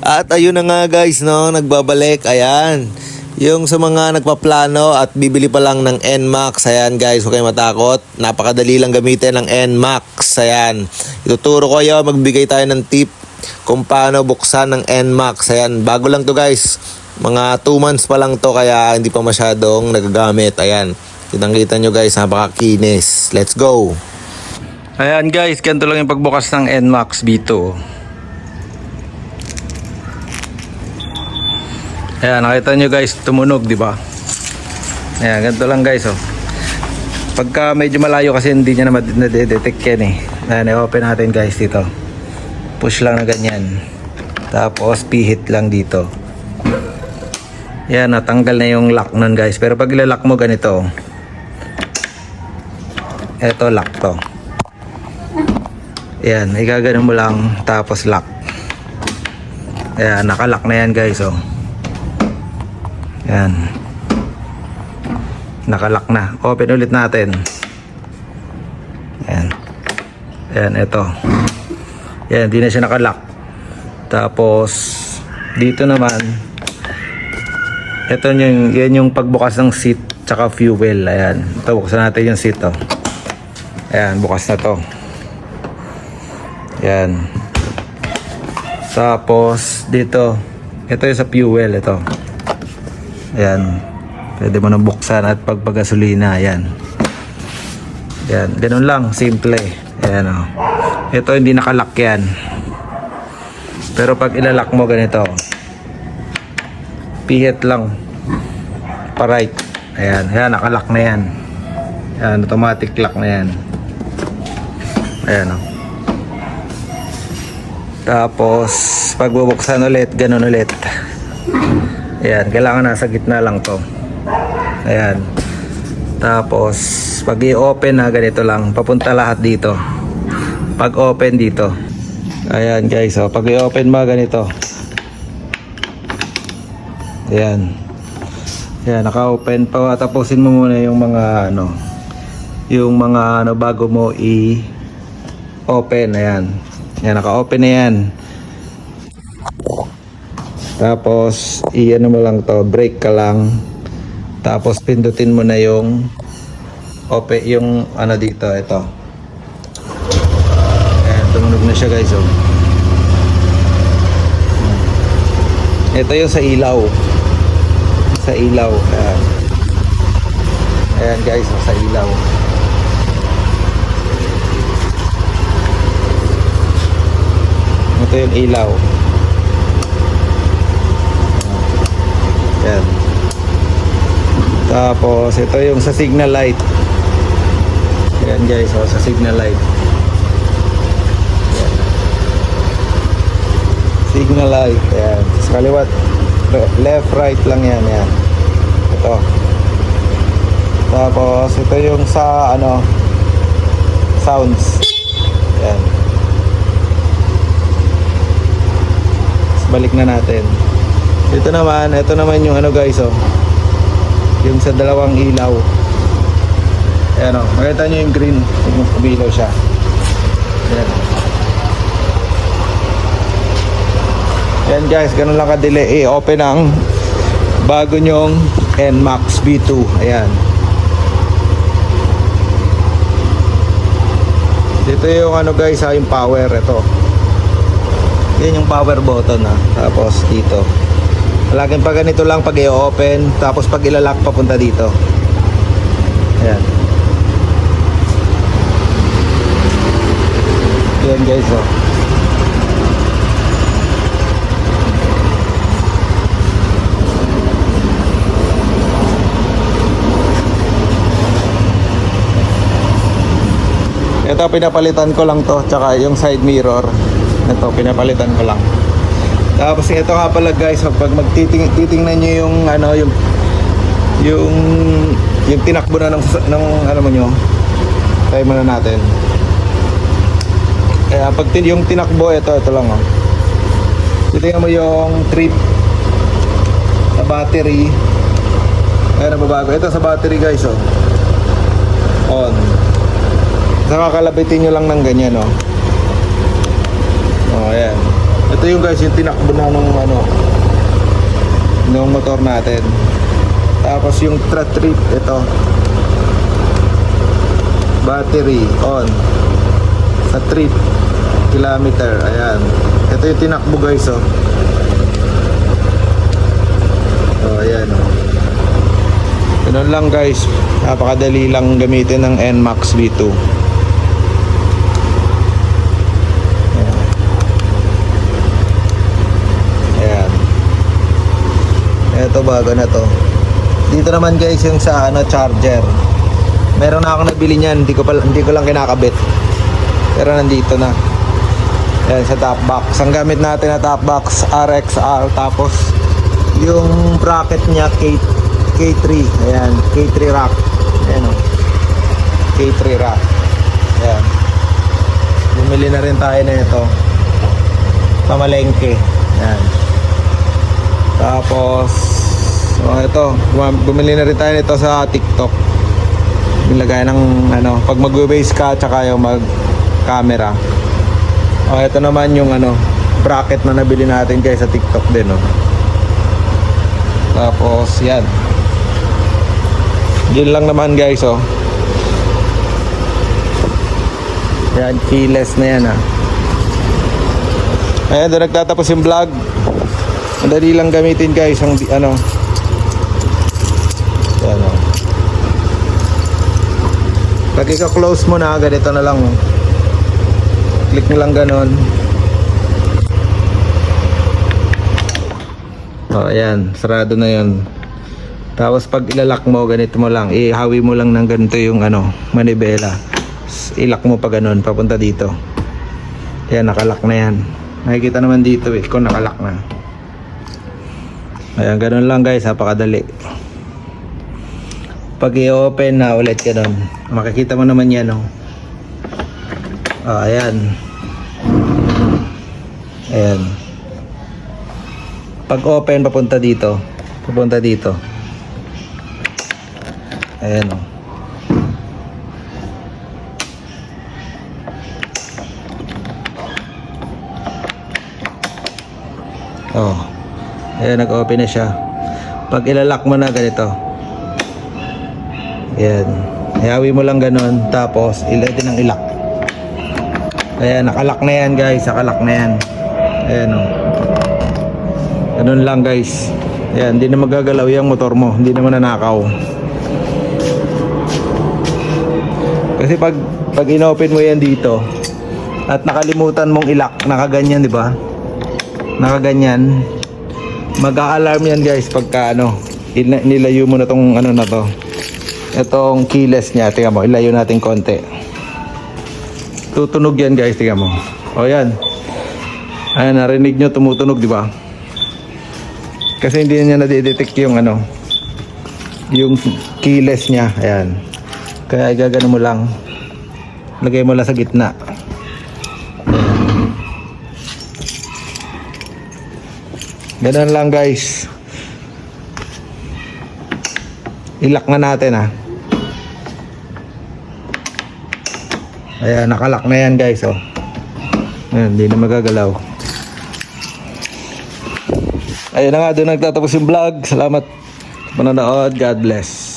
At ayun na nga guys, no, nagbabalik. Ayan. Yung sa mga nagpaplano at bibili pa lang ng NMAX, ayan guys, huwag kayong matakot. Napakadali lang gamitin ng NMAX. Ayan. Ituturo ko kayo, magbigay tayo ng tip kung paano buksan ng NMAX. Ayan, bago lang to guys. Mga 2 months pa lang to kaya hindi pa masyadong nagagamit. Ayan. Kitang-kita nyo guys, napakakinis. Let's go. Ayan guys, ganito lang yung pagbukas ng NMAX B2. Ayan, nakita nyo guys, tumunog, di ba? Ayan, ganito lang guys, oh. Pagka medyo malayo kasi hindi niya na nadedetect yan eh. Ayan, i-open natin guys dito. Push lang na ganyan. Tapos pihit lang dito. Ayan, natanggal na yung lock nun guys. Pero pag ilalock mo ganito, eto lock to. Ayan, igaganon mo lang tapos lock. Ayan, nakalock na yan guys, oh. Ayan, nakalock na. Open ulit natin. Ayan. Ayan, ito. Ayan, di na siya nakalock. Tapos dito naman, ito yan yung pagbukas ng seat tsaka fuel. Ayan, ito, buksan natin yung seat, oh. Ayan, bukas na to. Ayan. Tapos dito, ito yung sa fuel, ito. Ayan, pwede mo nang buksan at pagpagasolina. Ayan. Ayan, ganun lang, simple. Ayan, oh. Ito hindi nakalock yan. Pero pag ilalock mo ganito, pihit lang pa right. Ayan, ayan, nakalock na yan. Ayan, automatic lock na yan. Ayan, oh. Tapos pag bubuksan ulit, ganun ulit. Ayan, kailangan nasa gitna lang to. Ayan. Tapos pag i-open na ganito lang, papunta lahat dito. Pag open dito. Ayan guys, oh, pag i-open mo ganito. Ayan. Ayan, naka-open pa. Tapusin mo muna yung mga bago mo i-open. Ayan. Ayan, naka-open na yan. Tapos i-ano mo lang to, brake ka lang. Tapos pindutin mo na yung open, yung ano dito, ito. Ayan, tumunog na siya guys, oh. Ito yung sa ilaw. Sa ilaw. Ayan. Ayan guys, oh, sa ilaw. Ito yung ilaw. Ayan. Tapos ito yung sa signal light. Ayan guys, oh, sa signal light. Ayan. Signal light. Ayan. Sa kaliwat, left, right lang yan. Ayan. Ito. Tapos ito yung sa sounds. Ayan. Tapos balik na natin. Ito naman yung guys, oh. Yung sa dalawang ilaw. Ayan, oh. Makita nyo yung green. Yung kumilaw siya. Ayan. Ayan guys, ganun lang kadili. I-open ang bago nyong NMAX B2. Ayan. Dito yung guys, yung power. Ito. Yan yung power button, ha. Tapos dito. Laging pa ganito lang pag i-open. Tapos pag ilalock papunta dito. Ayan. Ayan guys, oh. Ito pinapalitan ko lang to. Tsaka yung side mirror. Ito pinapalitan ko lang. Tapos ito nga pala guys, pag titingnan niyo yung yung tinakbo na ng mo nyo. Try muna natin. Kaya pag yung tinakbo, ito lang, oh. Titingnan mo yung trip sa battery. Ayan, nababago. Ito sa battery guys, oh. On. Saka kalabitin nyo lang ng ganyan, oh. Oh, ayan. Ito yung guys, yung tinakbo na nung nung motor natin. Tapos yung trip, ito. Battery on. Sa trip. Kilometer. Ayan. Ito yung tinakbo guys, oh. Oh, ayan, oh. Ganun lang guys. Napakadali lang gamitin ng NMAX V2. Ito bago na to. Dito naman guys yung sa charger. Meron na ako nabili niyan, hindi ko lang kinakabit. Pero nandito na. Ayan sa top box. Ang gamit natin na top box RXR, tapos yung bracket niya K3. Ayan, K3 rack. Ayan o. K3 rack. Ayan. Bumili na rin tayo na ito. Pamalengke. Ayan. Tapos ito, bumili na rin tayo nito sa TikTok. Nilagay ng pag mag-base ka tsaka yung mag-camera. Ito naman yung bracket na nabili natin guys sa TikTok din, oh. Tapos yan. Yun lang naman guys, oh. Yan, keyless na yan, ah. Ayan, doon nagtatapos yung vlog. Madali lang gamitin guys ang yan, oh. Pag ika-close mo na, ganito na lang, oh. Click mo lang ganon. Oh, ayan, sarado na yun. Tapos pag ilalak mo, ganito mo lang, ihawi mo lang ng ganito yung manibela. Ilak mo pa ganon, papunta dito. Ayan, nakalak na yan. Nakikita naman dito kung nakalak na. Ayan, ganun lang guys, napakadali. Pag i-open na ulit ganun, makikita mo naman yan, oh. Ayan. Ayan. Pag open, papunta dito. Papunta dito. Ayan, oh. Oh. Ayan, nag-open na siya. Pag ilalak mo na ganito. Ayan. Ihawi mo lang ganun. Tapos, din ang ilak. Ayan, nakalak na yan guys. Nakalak na yan. Ayan, oh. Ganun lang guys. Ayan, hindi na magagalaw yung motor mo. Hindi naman nanakaw. Kasi pag inopen mo yan dito at nakalimutan mong ilak, nakaganyan, di ba? Nakaganyan. Mag-a-alarm yan guys pagka nilayo mo na tong na to. Itong keyless niya, tingnan mo, ilayo natin konti. Tutunog yan guys, tingnan mo. O yan. Ayan, narinig nyo tumutunog, di ba? Kasi hindi niya na-detect yung yung keyless niya. Ayan. Kaya igagano mo lang. Lagay mo lang sa gitna. Ganun lang guys. Ilak na natin, ah. Ayan, nakalak na yan guys, oh. Ayan, hindi na magagalaw. Ayun na nga, doon nagtatapos yung vlog. Salamat sa panonood. God bless.